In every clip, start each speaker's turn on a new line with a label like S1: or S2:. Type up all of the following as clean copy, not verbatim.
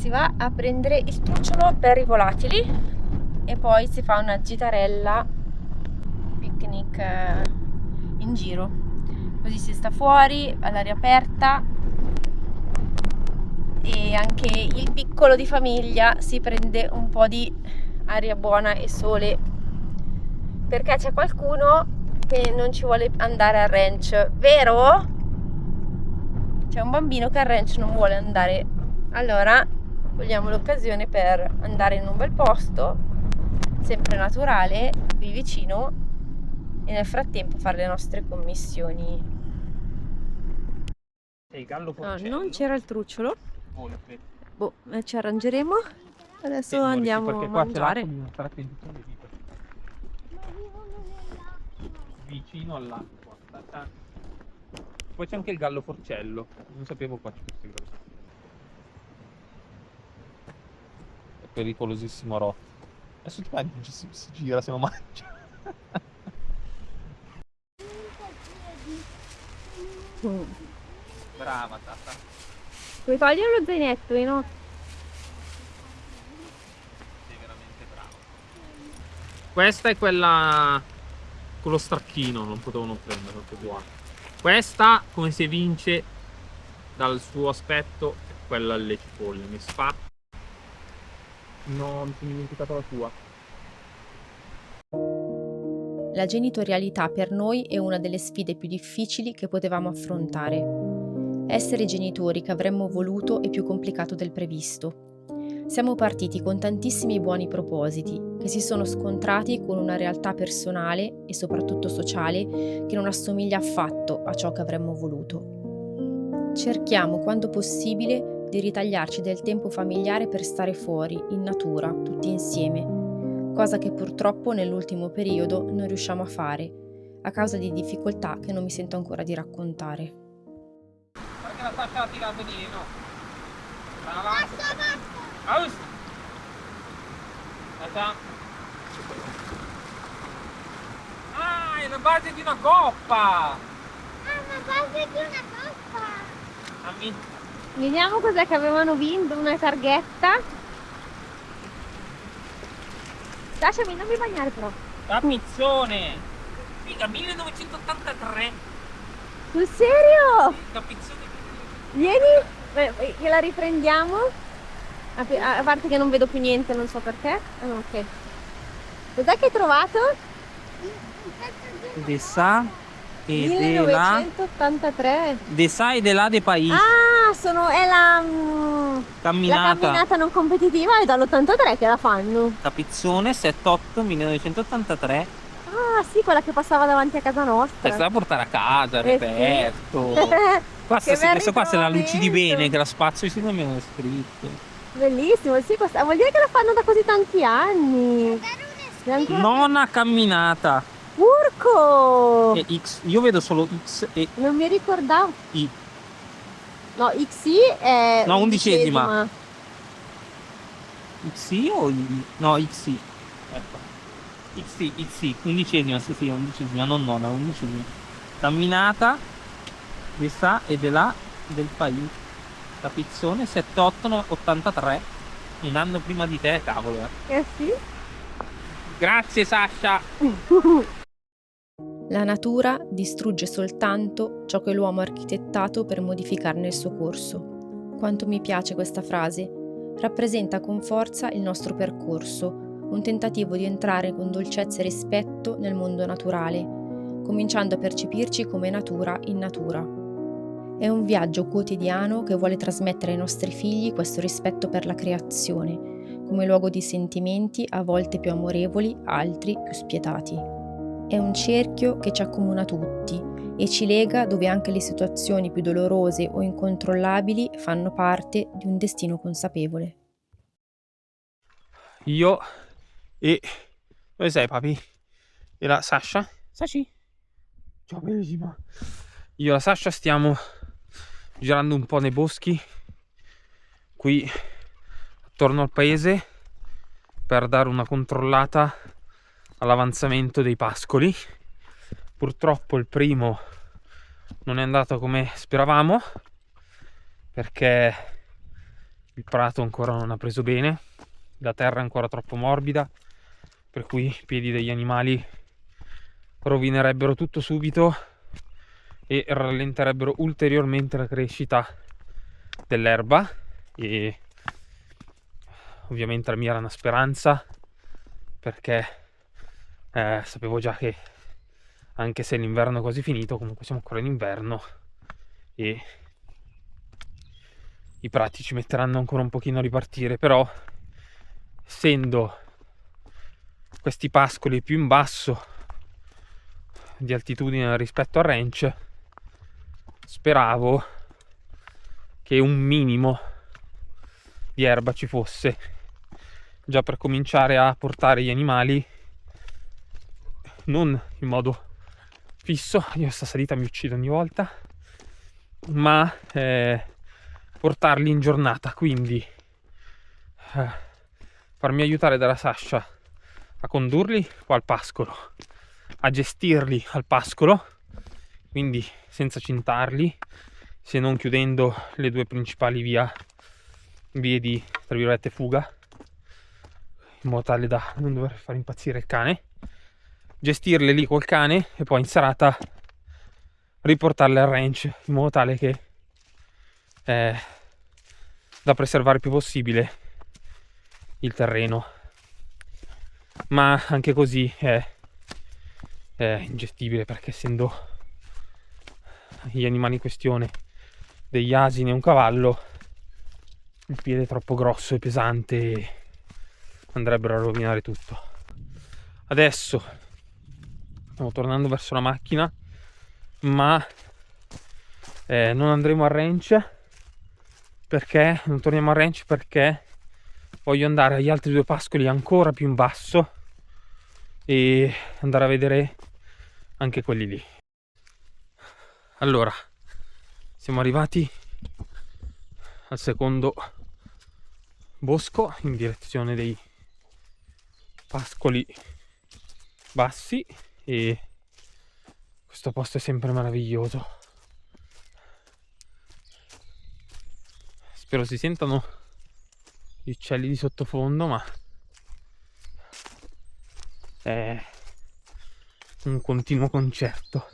S1: si va a prendere il trucciolo per i volatili e poi si fa una gitarella picnic in giro, così si sta fuori all'aria aperta e anche il piccolo di famiglia si prende un po' di aria buona e sole, perché c'è qualcuno che non ci vuole andare al ranch, vero? C'è un bambino che al ranch non vuole andare, allora cogliamo l'occasione per andare in un bel posto, sempre naturale, qui vicino, e nel frattempo fare le nostre commissioni.
S2: E il gallo
S1: No,
S2: porcello.
S1: non c'era il trucciolo.
S2: Volpe.
S1: Boh, ci arrangeremo. Adesso
S2: Sì,
S1: andiamo
S2: perché
S1: a
S2: qua c'è
S1: mangiare.
S2: l'acqua, bisogna stare attenti con le dita. Vicino all'acqua. Poi c'è anche il gallo forcello. Non sapevo qua ci fosse il gallo forcello. È pericolosissimo rotto. Adesso ti vai, si gira se lo mangia. Brava tata.
S1: Puoi togliere lo zainetto, no?
S2: Sei veramente bravo. Questa è quella con lo stracchino, non potevano prendere perché qua. Questa, come si evince dal suo aspetto, è quella alle cipolle. Mi sfa. No, mi sono dimenticato la tua.
S1: La genitorialità per noi è una delle sfide più difficili che potevamo affrontare. Essere genitori che avremmo voluto è più complicato del previsto. Siamo partiti con tantissimi buoni propositi che si sono scontrati con una realtà personale e soprattutto sociale che non assomiglia affatto a ciò che avremmo voluto. Cerchiamo quando possibile di ritagliarci del tempo familiare per stare fuori, in natura, tutti insieme, cosa che purtroppo nell'ultimo periodo non riusciamo a fare, a causa di difficoltà che non mi sento ancora di raccontare.
S2: Perché la Sasha la tira a venire, no? Brava. Aus! Sasha. Ah, è la base di una coppa!
S3: Una base di una coppa.
S2: Ammi.
S1: Vediamo cos'è che avevano vinto, una targhetta. Lasciami, non mi bagnare però.
S2: Capizzone! Figa, 1983!
S1: Sul serio?
S2: Capizzone!
S1: Vieni, che la riprendiamo. A parte che non vedo più niente, non so perché. Ah, ok. Cos'è che hai trovato?
S2: De sa e de la
S1: 1983.
S2: de sa e de la de país.
S1: Ah, è la
S2: Camminata.
S1: camminata non competitiva, è dall'83 che la fanno.
S2: Capizzone 78 1983.
S1: Ah, sì, quella che passava davanti a casa nostra.
S2: Stai da portare a casa,
S1: Eh sì.
S2: Roberto.
S1: Che bel
S2: Questo qua se la lucidi
S1: ritrovamento.
S2: bene, che la spazio sì non mi hanno scritto.
S1: Bellissimo, sì, vuol dire che la fanno da così tanti anni. È ancora...
S2: Nona camminata.
S1: Urco!
S2: E X, io vedo solo X e
S1: Non mi ricordavo.
S2: I.
S1: No, XI è
S2: No, undicesima. XI o I? No, XI. Ecco. XI, XI, undicesima, sì, undicesima, non nona, undicesima. Camminata, questa è della del paese. Capizzone 7883. Un anno prima di te, cavolo.
S1: Sì.
S2: Grazie Sasha.
S1: La natura distrugge soltanto ciò che l'uomo ha architettato per modificarne il suo corso. Quanto mi piace questa frase. Rappresenta con forza il nostro percorso, un tentativo di entrare con dolcezza e rispetto nel mondo naturale, cominciando a percepirci come natura in natura. È un viaggio quotidiano che vuole trasmettere ai nostri figli questo rispetto per la creazione, come luogo di sentimenti a volte più amorevoli, altri più spietati. È un cerchio che ci accomuna tutti e ci lega dove anche le situazioni più dolorose o incontrollabili fanno parte di un destino consapevole.
S2: Io e... Dove sei papi? E la Sasha? Sashi? Ciao bellissima. Io e la Sasha stiamo girando un po' nei boschi qui attorno al paese per dare una controllata all'avanzamento dei pascoli. Purtroppo il primo non è andato come speravamo perché il prato ancora non ha preso bene, la terra è ancora troppo morbida, per cui i piedi degli animali rovinerebbero tutto subito e rallenterebbero ulteriormente la crescita dell'erba. E ovviamente la mia era una speranza, perché sapevo già che anche se l'inverno è quasi finito, comunque siamo ancora in inverno e i prati ci metteranno ancora un pochino a ripartire. Però essendo questi pascoli più in basso di altitudine rispetto al ranch, speravo che un minimo di erba ci fosse, già per cominciare a portare gli animali non in modo fisso. Io sta salita mi uccido ogni volta, ma portarli in giornata, quindi farmi aiutare dalla Sasha a condurli qua al pascolo, a gestirli al pascolo, quindi senza cintarli, se non chiudendo le due principali vie di, tra virgolette, fuga, in modo tale da non dover far impazzire il cane, gestirle lì col cane e poi in serata riportarle al ranch, in modo tale che da preservare il più possibile il terreno. Ma anche così è ingestibile, perché essendo gli animali in questione degli asini e un cavallo, il piede è troppo grosso e pesante e andrebbero a rovinare tutto. Adesso stiamo tornando verso la macchina, ma non andremo al ranch. Perché non torniamo al ranch? Perché voglio andare agli altri due pascoli ancora più in basso e andare a vedere anche quelli lì. Allora, siamo arrivati al secondo bosco in direzione dei pascoli bassi e questo posto è sempre meraviglioso. Spero si sentano gli uccelli di sottofondo, ma è un continuo concerto.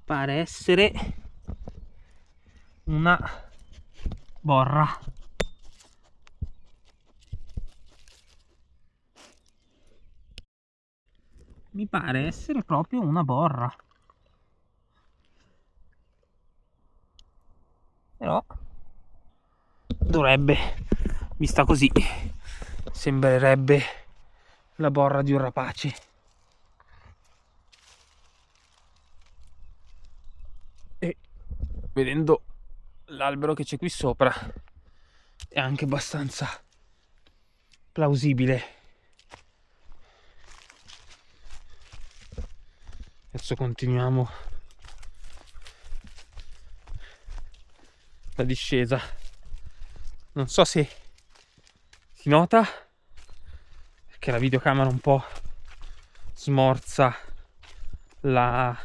S2: Pare essere una borra. Mi pare essere proprio una borra. Però dovrebbe, vista così, sembrerebbe la borra di un rapace. E vedendo l'albero che c'è qui sopra è anche abbastanza plausibile. Adesso continuiamo la discesa. Non so se si nota, perché la videocamera un po' smorza la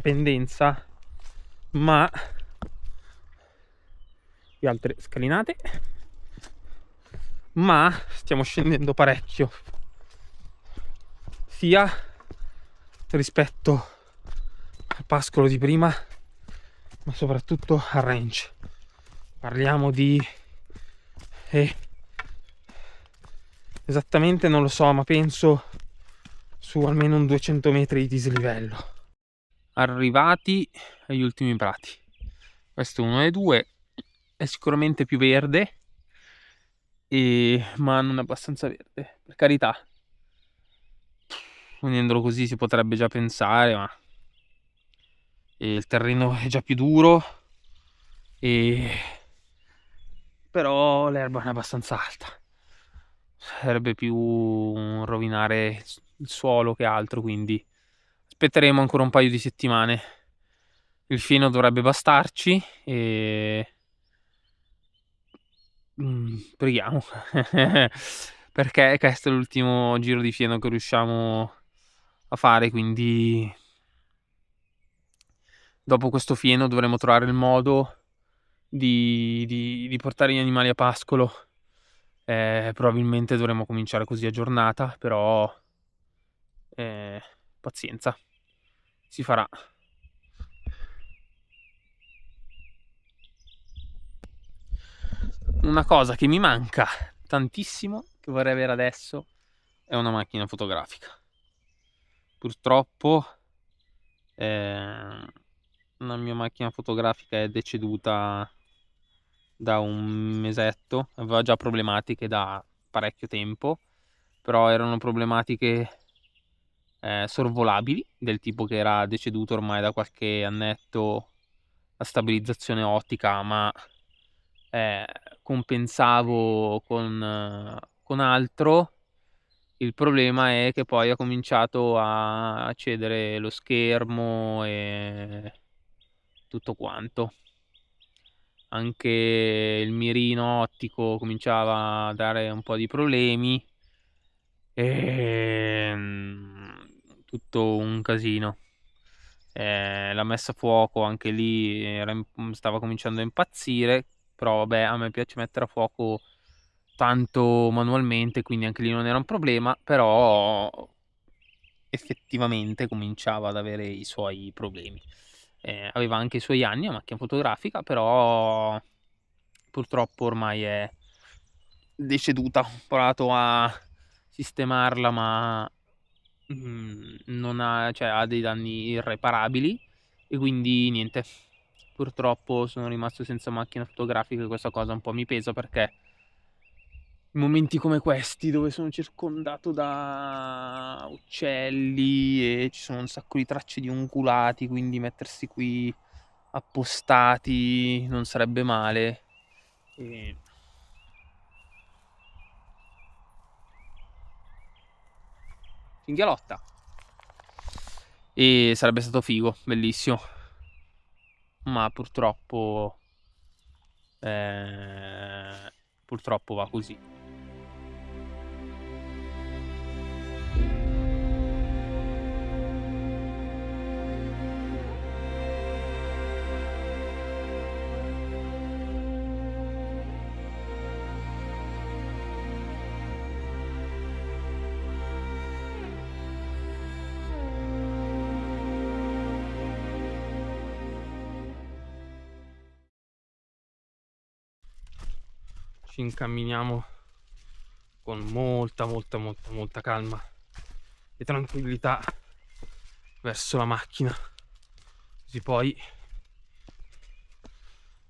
S2: pendenza, ma di altre scalinate, ma stiamo scendendo parecchio, sia rispetto al pascolo di prima, ma soprattutto al ranch. Parliamo di esattamente non lo so, ma penso su almeno un 200 metri di dislivello. Arrivati agli ultimi prati. Questo è uno dei due, è sicuramente più verde, ma non abbastanza verde, per carità. Vedendolo così si potrebbe già pensare, ma il terreno è già più duro, però l'erba è abbastanza alta. Sarebbe più rovinare il suolo che altro, quindi aspetteremo ancora un paio di settimane. Il fieno dovrebbe bastarci preghiamo perché questo è l'ultimo giro di fieno che riusciamo a fare, quindi dopo questo fieno dovremo trovare il modo di portare gli animali a pascolo. Probabilmente dovremo cominciare così a giornata, però pazienza, si farà. Una cosa che mi manca tantissimo, che vorrei avere adesso, è una macchina fotografica. Purtroppo la mia macchina fotografica è deceduta da un mesetto, aveva già problematiche da parecchio tempo, però erano problematiche sorvolabili, del tipo che era deceduto ormai da qualche annetto la stabilizzazione ottica, ma compensavo con altro. Il problema è che poi ha cominciato a cedere lo schermo e tutto quanto. Anche il mirino ottico cominciava a dare un po' di problemi e tutto un casino. La messa a fuoco anche lì stava cominciando a impazzire, però vabbè, a me piace mettere a fuoco tanto manualmente, quindi anche lì non era un problema, però effettivamente cominciava ad avere i suoi problemi. Aveva anche i suoi anni la macchina fotografica, però purtroppo ormai è deceduta. Ho provato a sistemarla, ma non ha, cioè, ha dei danni irreparabili e quindi niente. Purtroppo sono rimasto senza macchina fotografica e questa cosa un po' mi pesa, perché in momenti come questi, dove sono circondato da uccelli e ci sono un sacco di tracce di ungulati, quindi mettersi qui appostati non sarebbe male. Cinghialotta. E sarebbe stato figo, bellissimo. Ma purtroppo va così. Ci incamminiamo con molta calma e tranquillità verso la macchina, così poi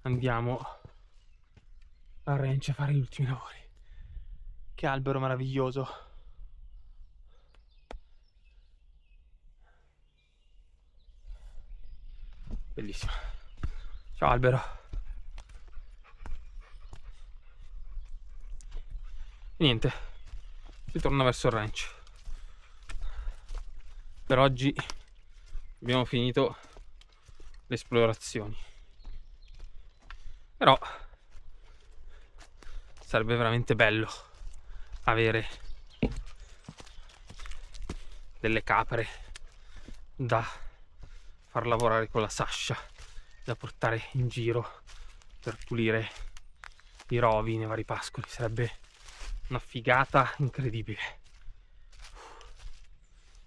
S2: andiamo a ranch a fare gli ultimi lavori. Che albero meraviglioso! Bellissimo. Ciao albero. Niente, ritorno verso il ranch. Per oggi abbiamo finito le esplorazioni, però sarebbe veramente bello avere delle capre da far lavorare con la Sasha, da portare in giro per pulire i rovi nei vari pascoli. Sarebbe una figata incredibile.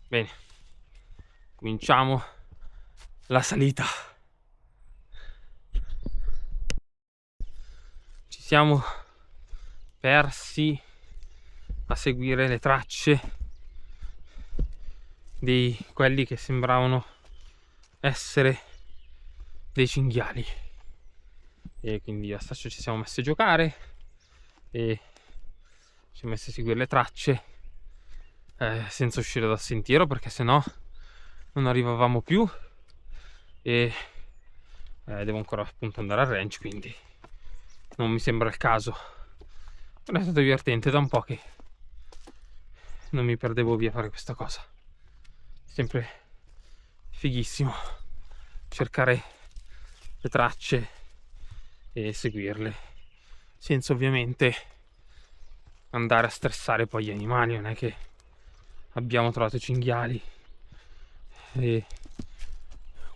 S2: Bene, cominciamo la salita. Ci siamo persi a seguire le tracce di quelli che sembravano essere dei cinghiali, e quindi a Sasha ci siamo messi a giocare e ci siamo messi a seguire le tracce senza uscire dal sentiero, perché sennò non arrivavamo più e devo ancora appunto andare al ranch, quindi non mi sembra il caso. Però è stato divertente, da un po' che non mi perdevo via fare questa cosa. Sempre fighissimo cercare le tracce e seguirle. senza ovviamente andare a stressare poi gli animali. Non è che abbiamo trovato cinghiali e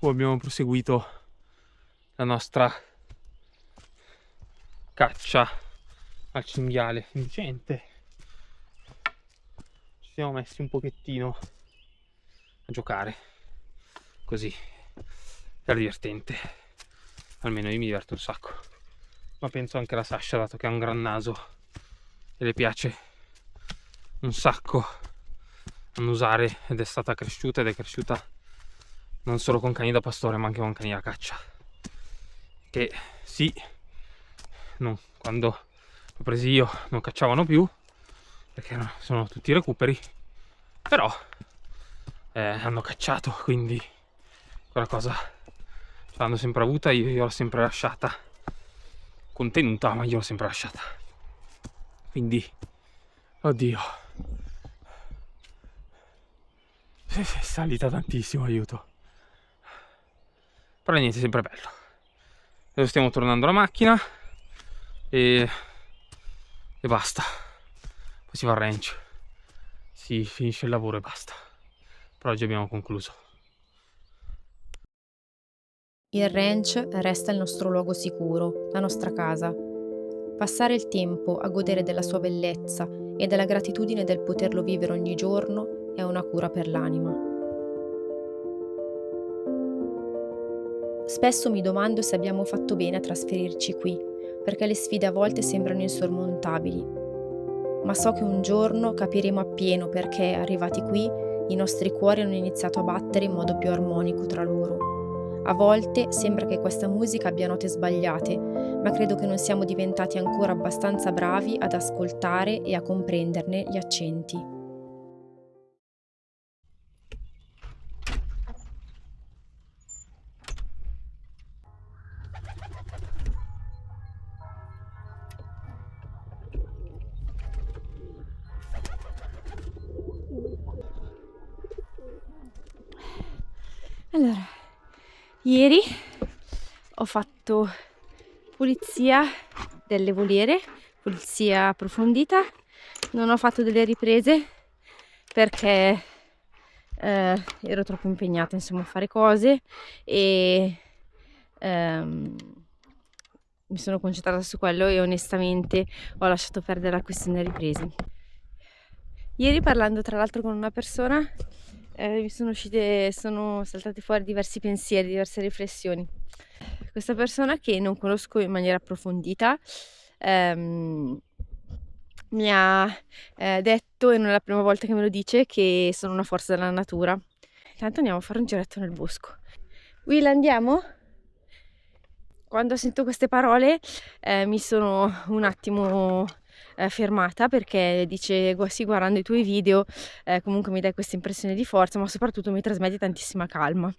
S2: abbiamo proseguito la nostra caccia al cinghiale indecente. Ci siamo messi un pochettino a giocare così, era divertente, almeno io mi diverto un sacco, ma penso anche la Sasha, dato che ha un gran naso e le piace un sacco annusare, ed è stata cresciuta ed è cresciuta non solo con cani da pastore ma anche con cani da caccia, che sì, quando l'ho presi io non cacciavano più perché sono tutti recuperi, però hanno cacciato, quindi quella cosa ce l'hanno sempre avuta, io l'ho sempre lasciata contenuta, ma io l'ho sempre lasciata, quindi oddio, è salita tantissimo, aiuto, però niente, è sempre bello. Adesso stiamo tornando alla macchina e basta, poi si va al ranch, si finisce il lavoro e basta. Per oggi abbiamo concluso.
S1: Il ranch resta il nostro luogo sicuro, la nostra casa. Passare il tempo a godere della sua bellezza e della gratitudine del poterlo vivere ogni giorno è una cura per l'anima. Spesso mi domando se abbiamo fatto bene a trasferirci qui, perché le sfide a volte sembrano insormontabili. Ma so che un giorno capiremo appieno perché, arrivati qui, i nostri cuori hanno iniziato a battere in modo più armonico tra loro. A volte sembra che questa musica abbia note sbagliate, ma credo che non siamo diventati ancora abbastanza bravi ad ascoltare e a comprenderne gli accenti. Allora, ieri ho fatto pulizia delle voliere, pulizia approfondita, non ho fatto delle riprese perché ero troppo impegnata insomma a fare cose e mi sono concentrata su quello e onestamente ho lasciato perdere la questione riprese. Ieri, parlando tra l'altro con una persona, sono saltati fuori diversi pensieri, diverse riflessioni. Questa persona, che non conosco in maniera approfondita, mi ha detto, e non è la prima volta che me lo dice, che sono una forza della natura. Intanto andiamo a fare un giretto nel bosco. Will, andiamo? Quando sento queste parole mi sono un attimo fermata, perché dice: sì, guardando i tuoi video comunque mi dai questa impressione di forza, ma soprattutto mi trasmetti tantissima calma.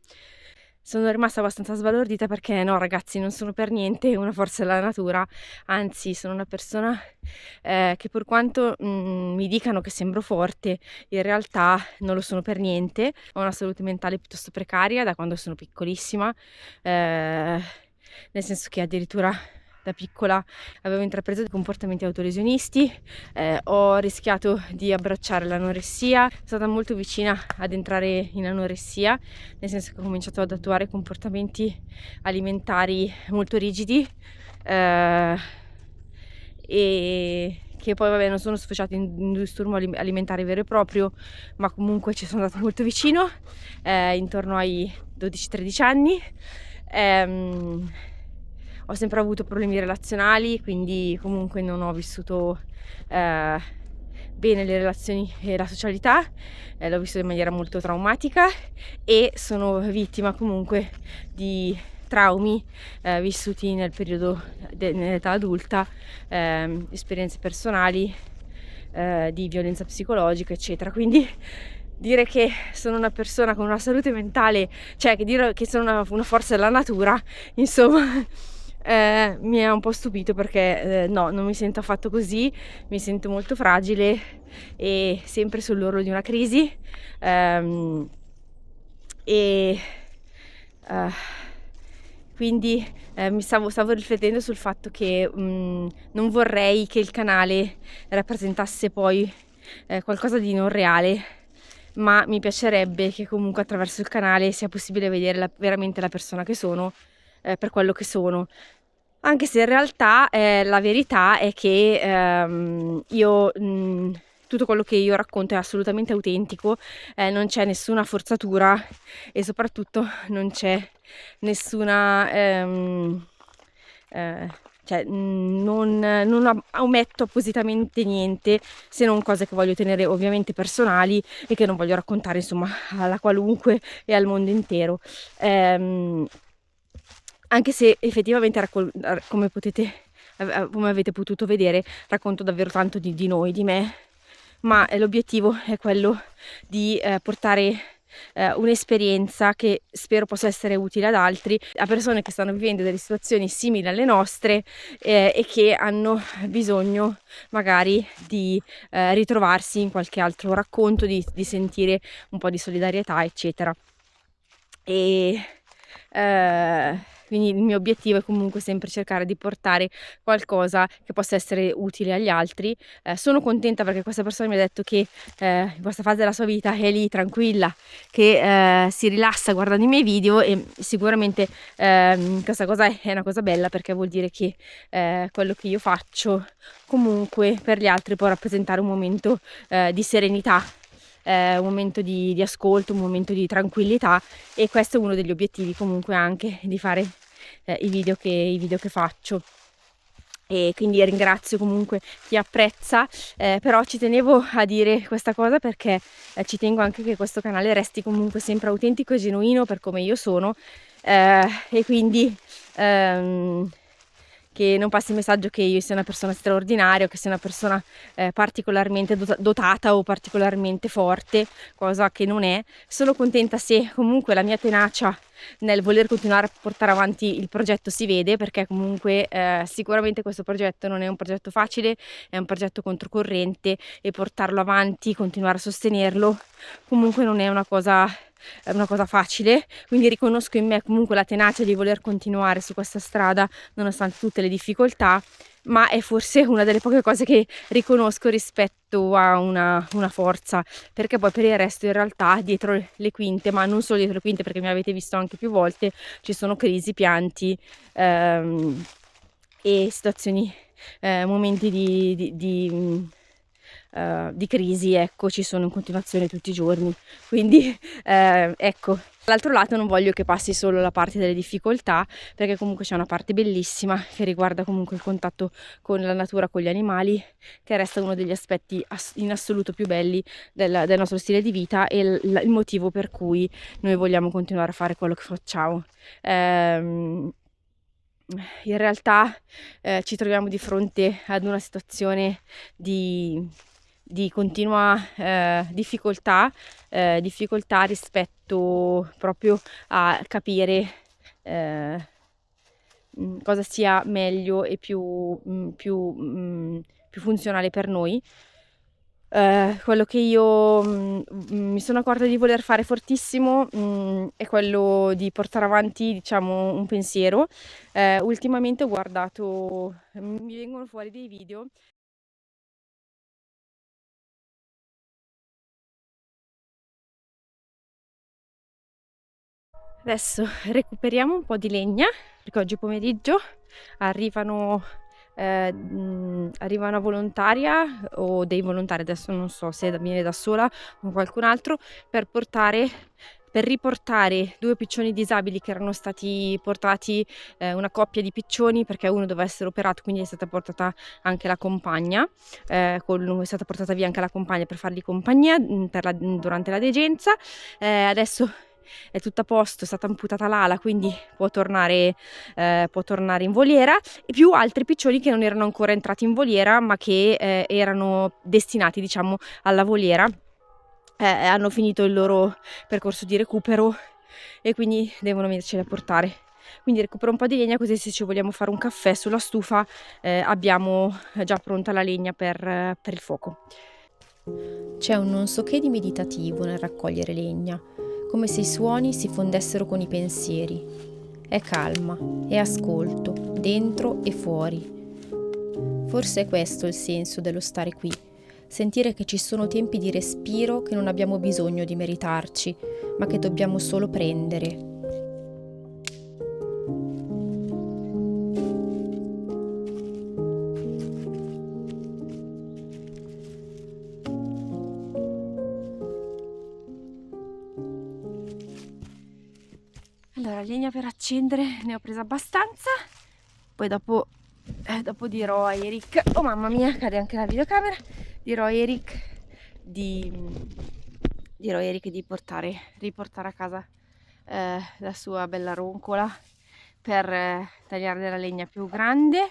S1: Sono rimasta abbastanza sbalordita perché no, ragazzi, non sono per niente una forza della natura, anzi sono una persona che, per quanto mi dicano che sembro forte, in realtà non lo sono per niente. Ho una salute mentale piuttosto precaria da quando sono piccolissima, nel senso che addirittura da piccola avevo intrapreso dei comportamenti autoresionisti, ho rischiato di abbracciare l'anoressia, sono stata molto vicina ad entrare in anoressia, nel senso che ho cominciato ad attuare comportamenti alimentari molto rigidi e che poi non sono sfociati in un disturbo alimentare vero e proprio, ma comunque ci sono andata molto vicino, intorno ai 12-13 anni. Ho sempre avuto problemi relazionali, quindi comunque non ho vissuto bene le relazioni e la socialità, l'ho vissuto in maniera molto traumatica e sono vittima comunque di traumi vissuti nel periodo nell'età adulta, esperienze personali di violenza psicologica, eccetera. Quindi dire che sono una persona con una salute mentale, cioè che dire che sono una forza della natura, insomma, mi è un po' stupito, perché no, non mi sento affatto così, mi sento molto fragile e sempre sull'orlo di una crisi, quindi stavo riflettendo sul fatto che non vorrei che il canale rappresentasse poi qualcosa di non reale, ma mi piacerebbe che comunque attraverso il canale sia possibile vedere veramente la persona che sono per quello che sono. Anche se in realtà la verità è che tutto quello che io racconto è assolutamente autentico, non c'è nessuna forzatura e soprattutto non c'è nessuna... cioè non ometto appositamente niente, se non cose che voglio tenere ovviamente personali e che non voglio raccontare insomma alla qualunque e al mondo intero. Anche se effettivamente come avete potuto vedere, racconto davvero tanto di noi, di me, ma l'obiettivo è quello di portare un'esperienza che spero possa essere utile ad altri, a persone che stanno vivendo delle situazioni simili alle nostre e che hanno bisogno magari di ritrovarsi in qualche altro racconto, di sentire un po' di solidarietà, eccetera. E quindi il mio obiettivo è comunque sempre cercare di portare qualcosa che possa essere utile agli altri. Sono contenta perché questa persona mi ha detto che in questa fase della sua vita è lì tranquilla, che si rilassa guardando i miei video, e sicuramente questa cosa è una cosa bella, perché vuol dire che quello che io faccio comunque per gli altri può rappresentare un momento di serenità, un momento di ascolto, un momento di tranquillità, e questo è uno degli obiettivi comunque anche di fare i video che faccio. E quindi ringrazio comunque chi apprezza, però ci tenevo a dire questa cosa perché ci tengo anche che questo canale resti comunque sempre autentico e genuino per come io sono, e quindi che non passi il messaggio che io sia una persona straordinaria o che sia una persona particolarmente dotata o particolarmente forte, cosa che non è. Sono contenta se comunque la mia tenacia nel voler continuare a portare avanti il progetto si vede, perché comunque sicuramente questo progetto non è un progetto facile, è un progetto controcorrente, e portarlo avanti, continuare a sostenerlo comunque non è una cosa facile, quindi riconosco in me comunque la tenacia di voler continuare su questa strada nonostante tutte le difficoltà, ma è forse una delle poche cose che riconosco rispetto a una forza, perché poi per il resto in realtà dietro le quinte, ma non solo dietro le quinte, perché mi avete visto anche più volte, ci sono crisi, pianti e situazioni, momenti di crisi, ecco, ci sono in continuazione tutti i giorni, quindi ecco. Dall'altro lato non voglio che passi solo la parte delle difficoltà, perché comunque c'è una parte bellissima che riguarda comunque il contatto con la natura, con gli animali, che resta uno degli aspetti in assoluto più belli del nostro stile di vita, e il motivo per cui noi vogliamo continuare a fare quello che facciamo. In realtà ci troviamo di fronte ad una situazione di continua difficoltà rispetto proprio a capire cosa sia meglio e più funzionale per noi. Quello che io mi sono accorta di voler fare fortissimo è quello di portare avanti, diciamo, un pensiero. Ultimamente ho guardato, mi vengono fuori dei video. Adesso recuperiamo un po' di legna, perché oggi pomeriggio arriva una volontaria o dei volontari, adesso non so se viene da sola o con qualcun altro, per riportare 2 piccioni disabili che erano stati portati, una coppia di piccioni, perché uno doveva essere operato, quindi è stata portata anche la compagna, è stata portata via anche la compagna per fargli compagnia durante la degenza. Adesso è tutto a posto, è stata amputata l'ala, quindi può tornare in voliera, e più altri piccioni che non erano ancora entrati in voliera, ma che erano destinati, diciamo, alla voliera. Hanno finito il loro percorso di recupero e quindi devono venirceli a portare. Quindi recupero un po' di legna, così se ci vogliamo fare un caffè sulla stufa abbiamo già pronta la legna per il fuoco. C'è un non so che di meditativo nel raccogliere legna, come se i suoni si fondessero con i pensieri. è calma, è ascolto, dentro e fuori. Forse è questo il senso dello stare qui, sentire che ci sono tempi di respiro che non abbiamo bisogno di meritarci, ma che dobbiamo solo prendere. Allora, legna per accendere ne ho presa abbastanza, poi dopo dirò a Eric, oh mamma mia, cade anche la videocamera, dirò a Eric di riportare a casa la sua bella roncola per tagliare della legna più grande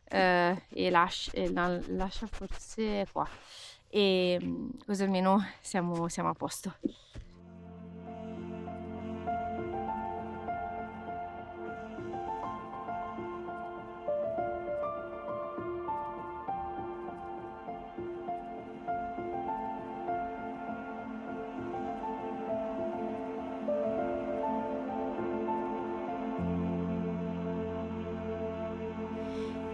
S1: e lascia forse qua, e così almeno siamo a posto.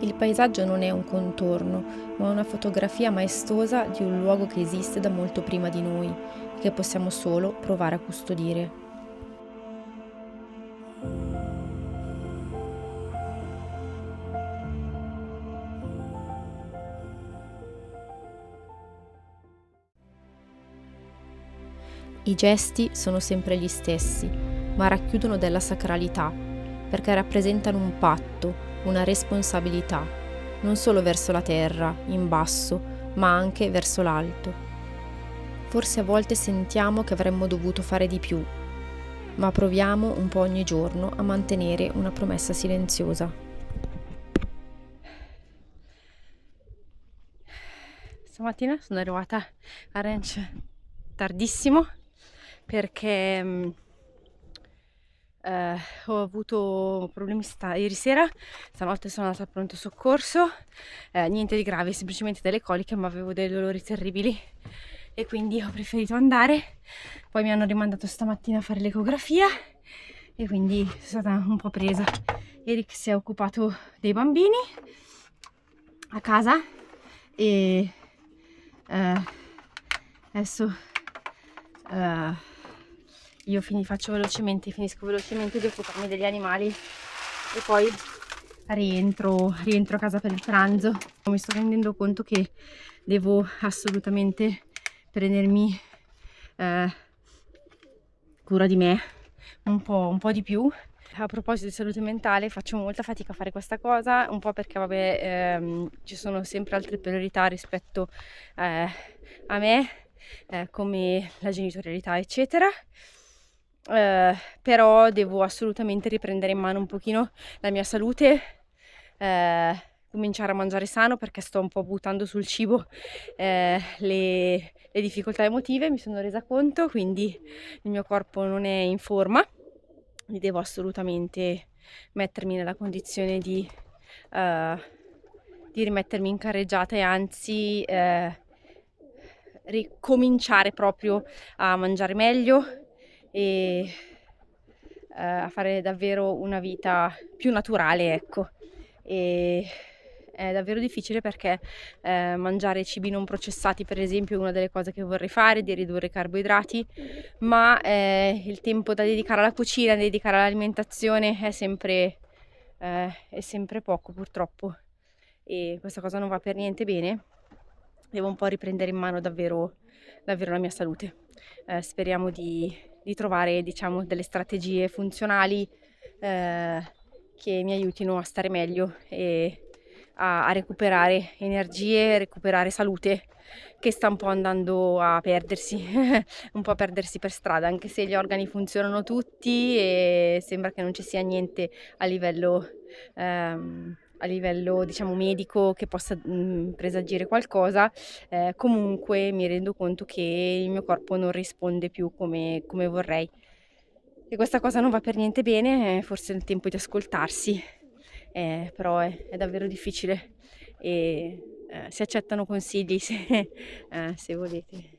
S1: Il paesaggio non è un contorno, ma una fotografia maestosa di un luogo che esiste da molto prima di noi e che possiamo solo provare a custodire. I gesti sono sempre gli stessi, ma racchiudono della sacralità, perché rappresentano un patto, una responsabilità, non solo verso la terra, in basso, ma anche verso l'alto. Forse a volte sentiamo che avremmo dovuto fare di più, ma proviamo un po' ogni giorno a mantenere una promessa silenziosa. Stamattina sono arrivata a Ranch tardissimo perché ho avuto problemi ieri sera, stanotte sono andata al pronto soccorso, niente di grave, semplicemente delle coliche, ma avevo dei dolori terribili e quindi ho preferito andare. Poi mi hanno rimandato stamattina a fare l'ecografia e quindi sono stata un po' presa. Eric si è occupato dei bambini a casa e adesso io finisco velocemente di occuparmi degli animali e poi rientro a casa per il pranzo. Mi sto rendendo conto che devo assolutamente prendermi cura di me un po' di più. A proposito di salute mentale, faccio molta fatica a fare questa cosa, un po' perché ci sono sempre altre priorità rispetto a me, come la genitorialità eccetera. Però devo assolutamente riprendere in mano un pochino la mia salute, cominciare a mangiare sano, perché sto un po' buttando sul cibo le difficoltà emotive, mi sono resa conto, quindi il mio corpo non è in forma, mi devo assolutamente mettermi nella condizione di rimettermi in carreggiata e anzi ricominciare proprio a mangiare meglio e a fare davvero una vita più naturale, ecco. E è davvero difficile perché mangiare cibi non processati, per esempio, è una delle cose che vorrei fare, di ridurre i carboidrati, ma il tempo da dedicare alla cucina, da dedicare all'alimentazione è sempre poco, purtroppo, e questa cosa non va per niente bene. Devo un po' riprendere in mano davvero la mia salute. Speriamo di trovare, diciamo, delle strategie funzionali che mi aiutino a stare meglio e a recuperare energie, recuperare salute, che sta un po' andando a perdersi, un po' a perdersi per strada, anche se gli organi funzionano tutti e sembra che non ci sia niente a livello diciamo medico che possa presagire qualcosa. Comunque mi rendo conto che il mio corpo non risponde più come vorrei e questa cosa non va per niente bene. Forse è il tempo di ascoltarsi, però è davvero difficile e si accettano consigli se volete.